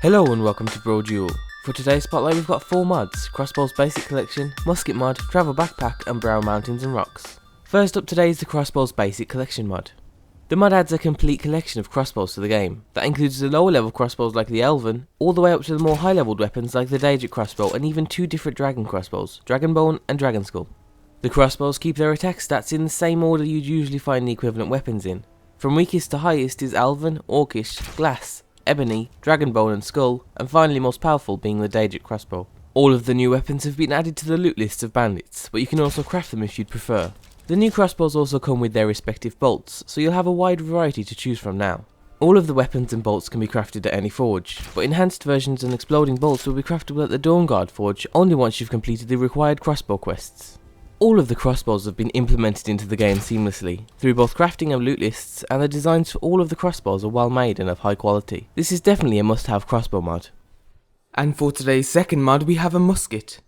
Hello and welcome to Brodual. For today's spotlight we've got 4 mods: Crossbow's Basic Collection, Musket Mod, Travel Backpack and Brown Mountains and Rocks. First up today is the Crossbow's Basic Collection mod. The mod adds a complete collection of crossbows to the game. That includes the lower level crossbows like the Elven, all the way up to the more high leveled weapons like the Daedric crossbow and even 2 different dragon crossbows, Dragonbone and Dragon Skull. The crossbows keep their attack stats in the same order you'd usually find the equivalent weapons in. From weakest to highest is Elven, Orcish, Glass, Ebony, Dragonbone and Skull, and finally most powerful being the Daedric crossbow. All of the new weapons have been added to the loot lists of bandits, but you can also craft them if you'd prefer. The new crossbows also come with their respective bolts, so you'll have a wide variety to choose from now. All of the weapons and bolts can be crafted at any forge, but enhanced versions and exploding bolts will be craftable at the Dawnguard forge only once you've completed the required crossbow quests. All of the crossbows have been implemented into the game seamlessly, through both crafting and loot lists, and the designs for all of the crossbows are well made and of high quality. This is definitely a must-have crossbow mod. And for today's second mod we have a musket.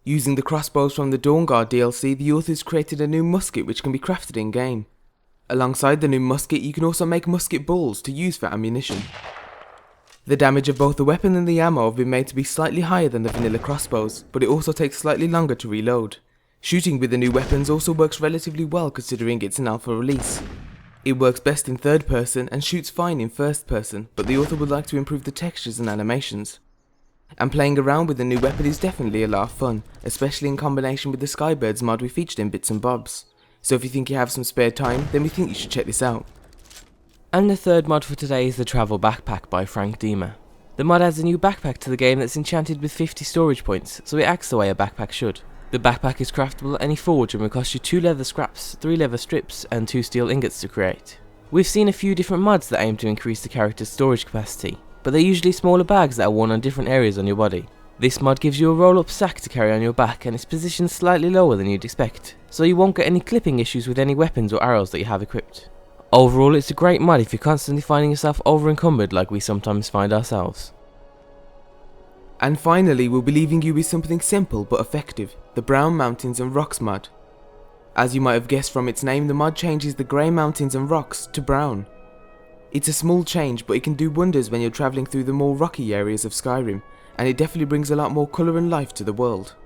Using the crossbows from the Dawnguard DLC, the authors created a new musket which can be crafted in game. Alongside the new musket you can also make musket balls to use for ammunition. The damage of both the weapon and the ammo have been made to be slightly higher than the vanilla crossbows, but it also takes slightly longer to reload. Shooting with the new weapons also works relatively well considering it's an alpha release. It works best in third person and shoots fine in first person, but the author would like to improve the textures and animations. And playing around with the new weapon is definitely a lot of fun, especially in combination with the Skybirds mod we featured in bits and bobs. So if you think you have some spare time, then we think you should check this out. And the third mod for today is the Travel Backpack by Frank Diemer. The mod adds a new backpack to the game that's enchanted with 50 storage points, so it acts the way a backpack should. The backpack is craftable at any forge and will cost you 2 leather scraps, 3 leather strips and 2 steel ingots to create. We've seen a few different mods that aim to increase the character's storage capacity, but they're usually smaller bags that are worn on different areas on your body. This mod gives you a roll-up sack to carry on your back and it's positioned slightly lower than you'd expect, so you won't get any clipping issues with any weapons or arrows that you have equipped. Overall, it's a great mod if you're constantly finding yourself over-encumbered like we sometimes find ourselves. And finally we'll be leaving you with something simple but effective, the Brown Mountains and Rocks mod. As you might have guessed from its name, the mod changes the grey mountains and rocks to brown. It's a small change, but it can do wonders when you're travelling through the more rocky areas of Skyrim, and it definitely brings a lot more colour and life to the world.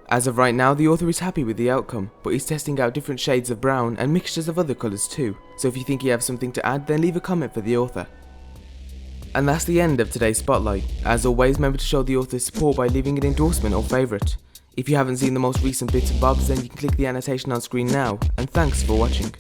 As of right now the author is happy with the outcome, but he's testing out different shades of brown and mixtures of other colours too, so if you think you have something to add then leave a comment for the author. And that's the end of today's spotlight. As always, remember to show the author's support by leaving an endorsement or favourite. If you haven't seen the most recent bits and bobs then you can click the annotation on screen now, and thanks for watching.